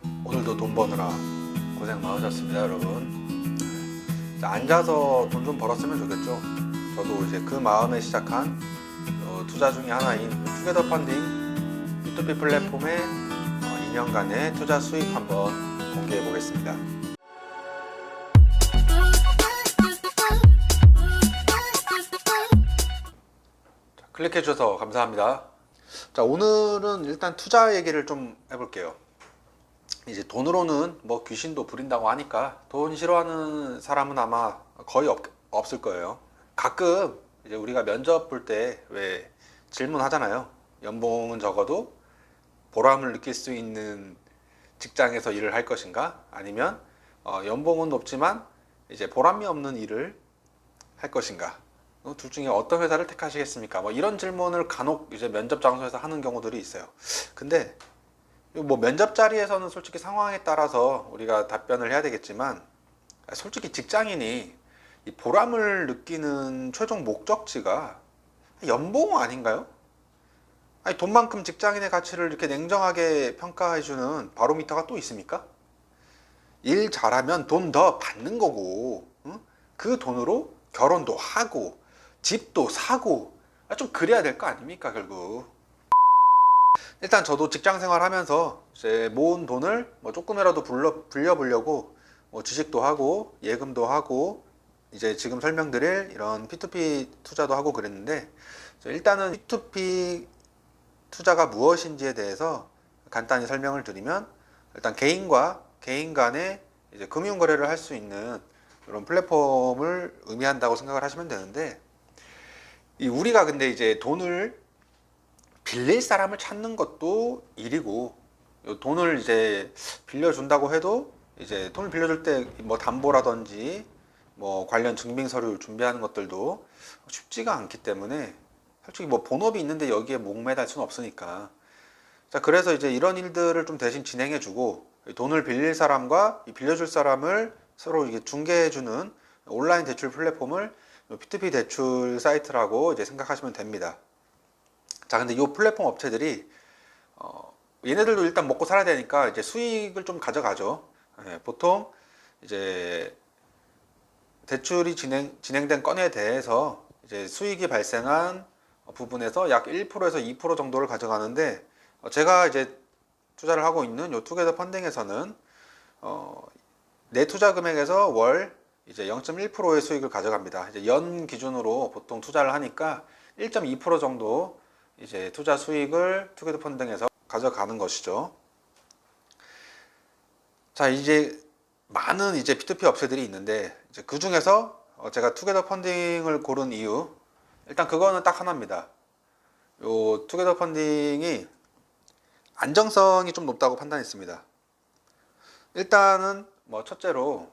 오늘도 돈 버느라 고생 많으셨습니다, 여러분. 자, 앉아서 돈 좀 벌었으면 좋겠죠. 저도 이제 그 마음에 시작한 투자 중에 하나인 투게더 펀딩 P2P 플랫폼의 2년간의 투자 수익 한번 공개해 보겠습니다. 자, 클릭해 주셔서 감사합니다. 자, 오늘은 일단 투자 얘기를 좀 해볼게요. 이제 돈으로는 뭐 귀신도 부린다고 하니까 돈 싫어하는 사람은 아마 거의 없을 거예요. 가끔 이제 우리가 면접 볼 때 왜 질문하잖아요. 연봉은 적어도 보람을 느낄 수 있는 직장에서 일을 할 것인가? 아니면 연봉은 높지만 이제 보람이 없는 일을 할 것인가? 둘 중에 어떤 회사를 택하시겠습니까? 뭐 이런 질문을 간혹 이제 면접 장소에서 하는 경우들이 있어요. 근데 뭐 면접 자리에서는 솔직히 상황에 따라서 우리가 답변을 해야 되겠지만, 솔직히 직장인이 이 보람을 느끼는 최종 목적지가 연봉 아닌가요? 아니, 돈만큼 직장인의 가치를 이렇게 냉정하게 평가해주는 바로미터가 또 있습니까? 일 잘하면 돈 더 받는 거고, 응? 그 돈으로 결혼도 하고 집도 사고, 좀 그래야 될 거 아닙니까, 결국. 일단 저도 직장 생활하면서 이제 모은 돈을 뭐 조금이라도 불려보려고 뭐 주식도 하고 예금도 하고 이제 지금 설명드릴 이런 P2P 투자도 하고 그랬는데, 일단은 P2P 투자가 무엇인지에 대해서 간단히 설명을 드리면, 일단 개인과 개인 간의 이제 금융 거래를 할 수 있는 이런 플랫폼을 의미한다고 생각을 하시면 되는데, 우리가 근데 이제 돈을 빌릴 사람을 찾는 것도 일이고, 돈을 이제 빌려준다고 해도 이제 돈을 빌려줄 때 뭐 담보라든지 뭐 관련 증빙 서류 준비하는 것들도 쉽지가 않기 때문에, 솔직히 뭐 본업이 있는데 여기에 목매달 수는 없으니까. 자, 그래서 이제 이런 일들을 좀 대신 진행해주고, 돈을 빌릴 사람과 빌려줄 사람을 서로 이게 중개해주는 온라인 대출 플랫폼을 P2P 대출 사이트라고 이제 생각하시면 됩니다. 자, 근데 이 플랫폼 업체들이 얘네들도 일단 먹고 살아야 되니까 이제 수익을 좀 가져가죠. 보통 이제 대출이 진행된 건에 대해서 이제 수익이 발생한 부분에서 약 1%에서 2% 정도를 가져가는데, 제가 이제 투자를 하고 있는 요 투게더 펀딩에서는 내 투자 금액에서 월 이제 0.1%의 수익을 가져갑니다. 이제 연 기준으로 보통 투자를 하니까 1.2% 정도 이제 투자 수익을 투게더 펀딩에서 가져가는 것이죠. 자, 이제 많은 이제 P2P 업체들이 있는데, 이제 그 중에서 제가 투게더 펀딩을 고른 이유, 일단 그거는 딱 하나입니다. 요 투게더 펀딩이 안정성이 좀 높다고 판단했습니다. 일단은 뭐 첫째로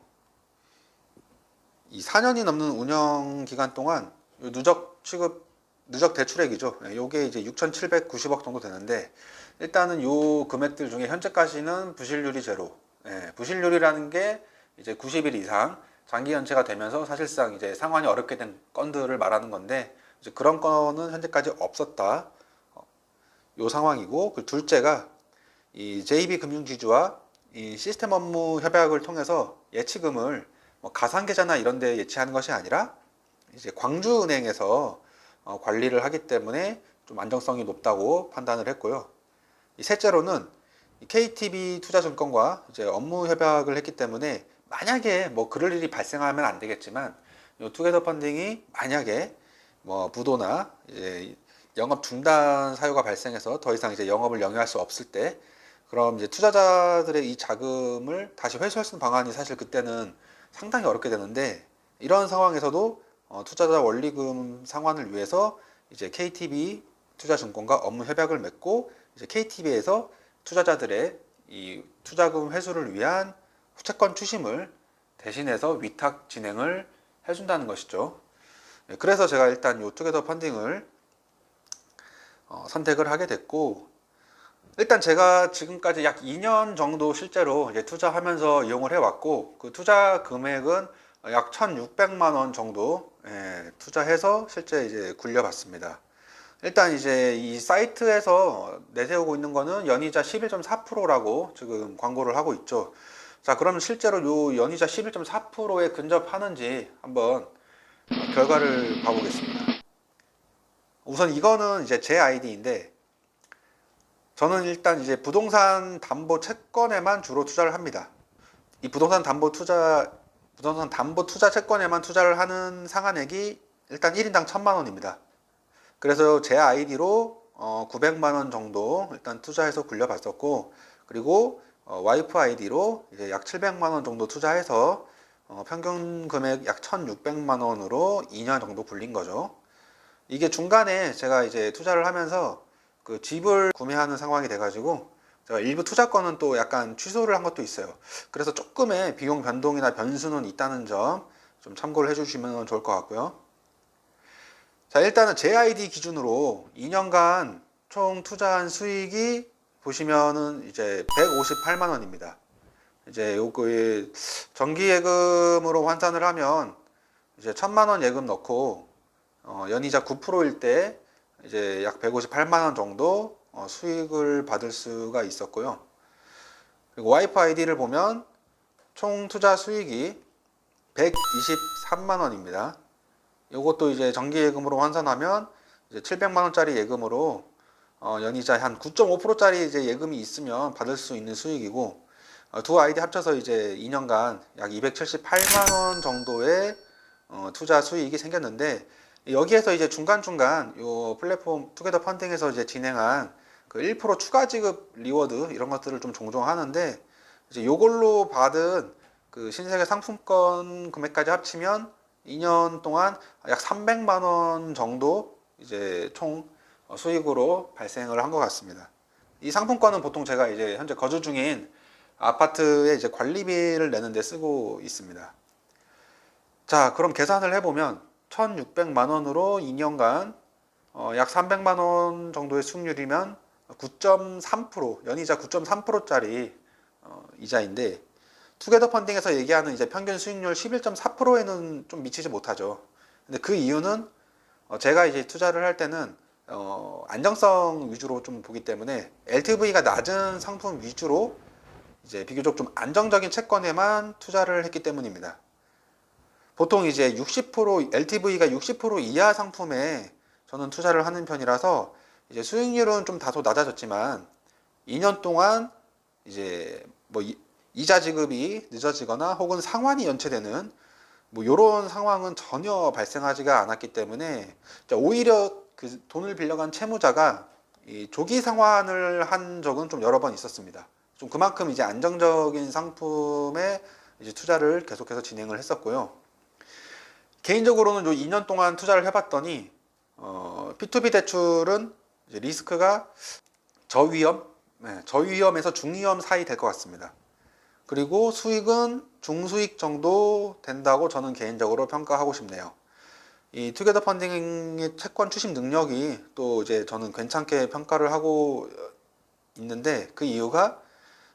이 4년이 넘는 운영 기간 동안 요 누적 대출액이죠. 요게 이제 6,790억 정도 되는데, 일단은 요 금액들 중에 현재까지는 부실률이 제로. 부실률이라는 게 이제 90일 이상 장기 연체가 되면서 사실상 이제 상환이 어렵게 된 건들을 말하는 건데, 이제 그런 건은 현재까지 없었다. 요 상황이고, 그 둘째가 이 JB 금융지주와 이 시스템 업무 협약을 통해서 예치금을 뭐 가상계좌나 이런 데 예치하는 것이 아니라 이제 광주은행에서 관리를 하기 때문에 좀 안정성이 높다고 판단을 했고요. 이 셋째로는 KTB 투자증권과 이제 업무 협약을 했기 때문에, 만약에 뭐 그럴 일이 발생하면 안 되겠지만, 이 투게더 펀딩이 만약에 뭐 부도나 이제 영업 중단 사유가 발생해서 더 이상 이제 영업을 영위할 수 없을 때, 그럼 이제 투자자들의 이 자금을 다시 회수할 수 있는 방안이 사실 그때는 상당히 어렵게 되는데, 이런 상황에서도 투자자 원리금 상환을 위해서 이제 KTB 투자증권과 업무 협약을 맺고, 이제 KTB에서 투자자들의 이 투자금 회수를 위한 채권 추심을 대신해서 위탁 진행을 해준다는 것이죠. 그래서 제가 일단 이 투게더 펀딩을 선택을 하게 됐고, 일단 제가 지금까지 약 2년 정도 실제로 이제 투자하면서 이용을 해왔고, 그 투자 금액은 약 1,600만 원 정도 투자해서 실제 이제 굴려봤습니다. 일단 이제 이 사이트에서 내세우고 있는 거는 연이자 11.4%라고 지금 광고를 하고 있죠. 자, 그러면 실제로 요 연이자 11.4%에 근접하는지 한번 결과를 봐보겠습니다. 우선 이거는 이제 제 아이디인데, 저는 일단 이제 부동산 담보 채권에만 주로 투자를 합니다. 이 부동산 담보 투자 채권에만 투자를 하는 상한액이 일단 1인당 1,000만 원입니다. 그래서 제 아이디로 900만 원 정도 일단 투자해서 굴려봤었고, 그리고 와이프 아이디로 이제 약 700만 원 정도 투자해서 평균 금액 약 1,600만 원으로 2년 정도 굴린 거죠. 이게 중간에 제가 이제 투자를 하면서 그 집을 구매하는 상황이 돼가지고 제가 일부 투자권은 또 약간 취소를 한 것도 있어요. 그래서 조금의 비용 변동이나 변수는 있다는 점 좀 참고를 해주시면 좋을 것 같고요. 자, 일단은 제 아이디 기준으로 2년간 총 투자한 수익이 보시면은 이제 158만 원입니다. 이제 요거 정기 예금으로 환산을 하면 이제 1,000만 원 예금 넣고 연이자 9%일 때 이제 약 158만 원 정도 수익을 받을 수가 있었고요. 그리고 와이프 아이디를 보면 총 투자 수익이 123만 원입니다. 이것도 이제 정기 예금으로 환산하면 이제 700만 원짜리 예금으로 연이자 한 9.5%짜리 이제 예금이 있으면 받을 수 있는 수익이고, 두 아이디 합쳐서 이제 2년간 약 278만 원 정도의 투자 수익이 생겼는데, 여기에서 이제 중간중간 요 플랫폼 투게더 펀딩에서 이제 진행한 그 1% 추가 지급 리워드 이런 것들을 좀 종종 하는데, 이제 요걸로 받은 그 신세계 상품권 금액까지 합치면 2년 동안 약 300만 원 정도 이제 총 수익으로 발생을 한 것 같습니다. 이 상품권은 보통 제가 이제 현재 거주 중인 아파트에 이제 관리비를 내는 데 쓰고 있습니다. 자, 그럼 계산을 해보면 1,600만 원으로 2년간 약 300만 원 정도의 수익률이면 9.3%, 연이자 9.3%짜리 이자인데, 투게더 펀딩에서 얘기하는 이제 평균 수익률 11.4%에는 좀 미치지 못하죠. 근데 그 이유는 제가 이제 투자를 할 때는 안정성 위주로 좀 보기 때문에 LTV가 낮은 상품 위주로 이제 비교적 좀 안정적인 채권에만 투자를 했기 때문입니다. 보통 이제 60% LTV가 60% 이하 상품에 저는 투자를 하는 편이라서 이제 수익률은 좀 다소 낮아졌지만 2년 동안 이제 뭐 이자 지급이 늦어지거나 혹은 상환이 연체되는 뭐 이런 상황은 전혀 발생하지가 않았기 때문에 오히려 그 돈을 빌려간 채무자가 이 조기 상환을 한 적은 좀 여러 번 있었습니다. 좀 그만큼 이제 안정적인 상품에 이제 투자를 계속해서 진행을 했었고요. 개인적으로는 요 2년 동안 투자를 해봤더니 P2P 대출은 이제 리스크가 저위험에서 중위험 사이 될 것 같습니다. 그리고 수익은 중수익 정도 된다고 저는 개인적으로 평가하고 싶네요. 이 투게더 펀딩의 채권 추심 능력이 또 이제 저는 괜찮게 평가를 하고 있는데, 그 이유가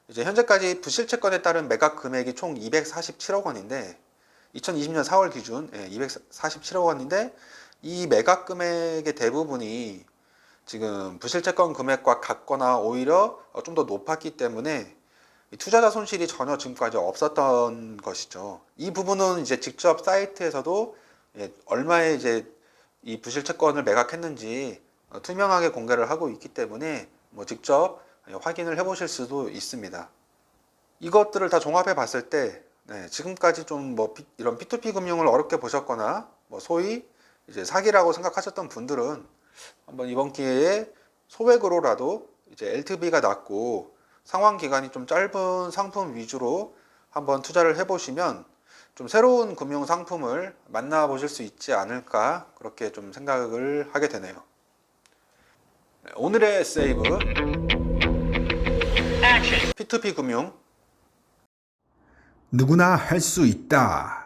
이제 현재까지 부실 채권에 따른 매각 금액이 총 247억 원인데 2020년 4월 기준 247억 원인데 이 매각 금액의 대부분이 지금 부실 채권 금액과 같거나 오히려 좀 더 높았기 때문에 투자자 손실이 전혀 지금까지 없었던 것이죠. 이 부분은 이제 직접 사이트에서도 얼마에 이제 이 부실 채권을 매각했는지 투명하게 공개를 하고 있기 때문에 뭐 직접 확인을 해보실 수도 있습니다. 이것들을 다 종합해 봤을 때 지금까지 좀 뭐 이런 P2P 금융을 어렵게 보셨거나 뭐 소위 이제 사기라고 생각하셨던 분들은 한번 이번 기회에 소액으로라도 이제 LTV가 낮고 상환 기간이 좀 짧은 상품 위주로 한번 투자를 해보시면 좀 새로운 금융 상품을 만나보실 수 있지 않을까, 그렇게 좀 생각을 하게 되네요. 오늘의 세이브 P2P 금융 누구나 할 수 있다.